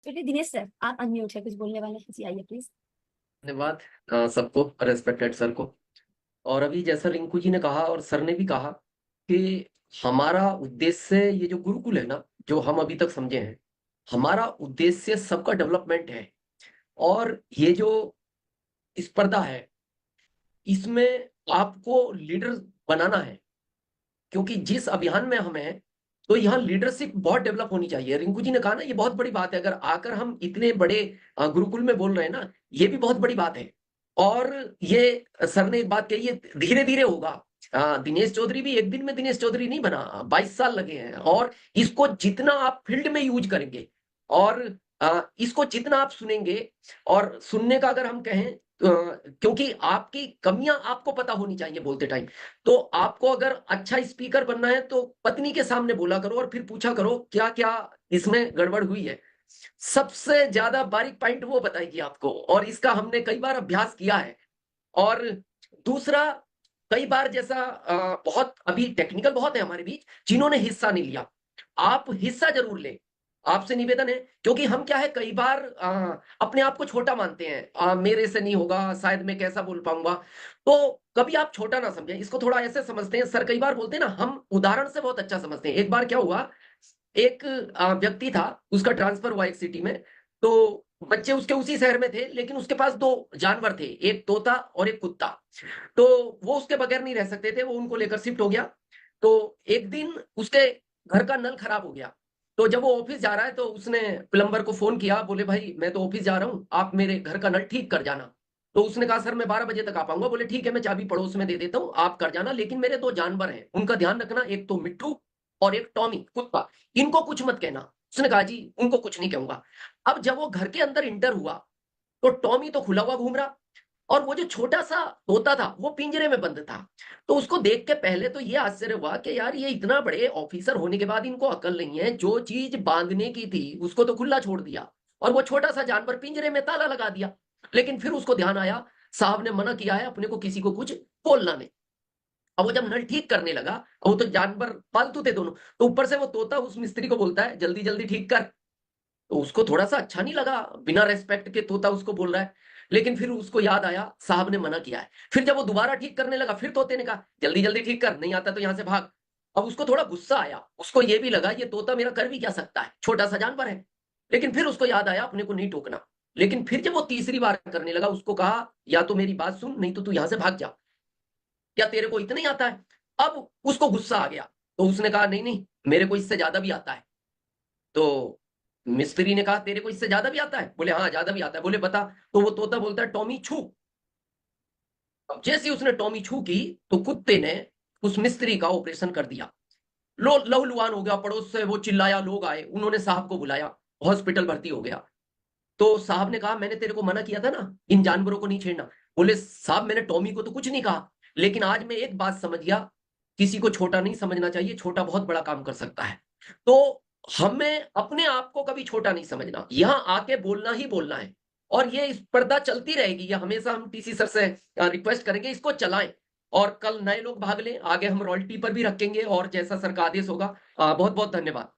चलिए दिनेश सर, आप अनम्यूट है, कुछ बोलने वाले हैं जी, आइए प्लीज। धन्यवाद सबको, रेस्पेक्टेड सर को। और अभी जैसा रिंकू जी ने कहा और सर ने भी कहा कि हमारा उद्देश्य ये जो गुरुकुल है ना, जो हम अभी तक समझे हैं, हमारा उद्देश्य सबका डेवलपमेंट है। और ये जो स्पर्धा है, इसमें आपको लीडर बनाना है। क्योंकि जिस अभियान में हम हैं, तो यहाँ लीडरशिप बहुत डेवलप होनी चाहिए। रिंकू जी ने कहा ना, ये बहुत बड़ी बात है। अगर आकर हम इतने बड़े गुरुकुल में बोल रहे हैं ना, ये भी बहुत बड़ी बात है। और ये सर ने एक बात कही, ये धीरे धीरे होगा। दिनेश चौधरी भी एक दिन में दिनेश चौधरी नहीं बना, 22 साल लगे हैं। और इसको जितना आप फील्ड में यूज करेंगे, और इसको जितना आप सुनेंगे, और सुनने का अगर हम कहें, क्योंकि आपकी कमियां आपको पता होनी चाहिए बोलते टाइम। तो आपको अगर अच्छा स्पीकर बनना है, तो पत्नी के सामने बोला करो और फिर पूछा करो क्या क्या इसमें गड़बड़ हुई है। सबसे ज्यादा बारीक पॉइंट वो बताएगी आपको, और इसका हमने कई बार अभ्यास किया है। और दूसरा, कई बार जैसा बहुत अभी टेक्निकल बहुत है हमारे बीच जिन्होंने हिस्सा नहीं लिया, आप हिस्सा जरूर लें। आपसे निवेदन है, क्योंकि हम क्या है, कई बार अपने आप को छोटा मानते हैं, मेरे से नहीं होगा, शायद मैं कैसा बोल पाऊंगा। तो कभी आप छोटा ना समझें, इसको थोड़ा ऐसे समझते हैं। सर कई बार बोलते हैं ना, हम उदाहरण से बहुत अच्छा समझते हैं। एक बार क्या हुआ, एक व्यक्ति था, उसका ट्रांसफर हुआ एक सिटी में। तो बच्चे उसके उसी शहर में थे, लेकिन उसके पास दो जानवर थे, एक तोता और एक कुत्ता। तो वो उसके बगैर नहीं रह सकते थे, वो उनको लेकर शिफ्ट हो गया। तो एक दिन उसके घर का नल खराब हो गया। तो जब वो ऑफिस जा रहा है, तो उसने प्लम्बर को फोन किया, बोले भाई मैं तो ऑफिस जा रहा हूँ, आप मेरे घर का नल ठीक कर जाना। तो उसने कहा सर मैं 12 बजे तक आ पाऊंगा। बोले ठीक है, मैं चाबी पड़ोस में दे देता हूँ, आप कर जाना, लेकिन मेरे दो जानवर हैं, उनका ध्यान रखना, एक तो मिट्टू और एक टॉमी कुत्ता, इनको कुछ मत कहना। उसने कहा जी उनको कुछ नहीं कहूंगा। अब जब वो घर के अंदर इंटर हुआ, तो टॉमी तो खुला हुआ घूम रहा, और वो जो छोटा सा तोता था वो पिंजरे में बंद था। तो उसको देख के पहले तो ये आश्चर्य हुआ कि यार ये इतना बड़े ऑफिसर होने के बाद इनको अकल नहीं है, जो चीज बांधने की थी उसको तो खुला छोड़ दिया, और वो छोटा सा जानवर पिंजरे में ताला लगा दिया। लेकिन फिर उसको ध्यान आया, साहब ने मना किया है अपने को किसी को कुछ बोलना नहीं। अब वो जब नल ठीक करने लगा, वो तो जानवर पालतू थे दोनों, तो ऊपर से वो तोता उस मिस्त्री को बोलता है जल्दी जल्दी ठीक कर। तो उसको थोड़ा सा अच्छा नहीं लगा, बिना रेस्पेक्ट के तोता उसको बोल रहा है। लेकिन फिर उसको याद आया साहब ने मना किया है। फिर जब वो दोबारा ठीक करने लगा, फिर तोते ने कहा जल्दी जल्दी ठीक कर, नहीं आता तो यहां से भाग। अब उसको थोड़ा गुस्सा आया, उसको ये भी लगा ये तोता मेरा कर भी क्या सकता है, छोटा सा जानवर है। लेकिन फिर उसको याद आया अपने को नहीं टोकना। लेकिन फिर जब वो तीसरी बार करने लगा, उसको कहा या तो मेरी बात सुन, नहीं तो तू यहां से भाग जा, क्या तेरे को इतना ही आता है। अब उसको गुस्सा आ गया, तो उसने कहा नहीं नहीं, मेरे को इससे ज्यादा भी आता है। तो मिस्त्री ने कहा तेरे को इससे ज्यादा भी आता है? बोले हाँ ज्यादा भी आता है। बोले बता। तो वो तोता बोलता है टॉमी छू। अब जैसे ही उसने टॉमी छू की, तो कुत्ते ने उस मिस्त्री का ऑपरेशन कर दिया। लो लहूलुहान हो गया, पड़ोस से वो चिल्लाया, लोग आए, उन्होंने साहब को बुलाया, हॉस्पिटल भर्ती हो गया। तो साहब ने कहा मैंने तेरे को मना किया था ना, इन जानवरों को नहीं छेड़ना। बोले साहब मैंने टॉमी को तो कुछ नहीं कहा, लेकिन आज मैं एक बात समझ गया, किसी को छोटा नहीं समझना चाहिए, छोटा बहुत बड़ा काम कर सकता है। तो हमें अपने आप को कभी छोटा नहीं समझना, यहां आके बोलना ही बोलना है। और ये स्पर्धा चलती रहेगी, ये हमेशा हम टीसी सर से रिक्वेस्ट करेंगे इसको चलाएं। और कल नए लोग भाग लें, आगे हम रॉयल्टी पर भी रखेंगे, और जैसा सर का आदेश होगा। बहुत बहुत धन्यवाद।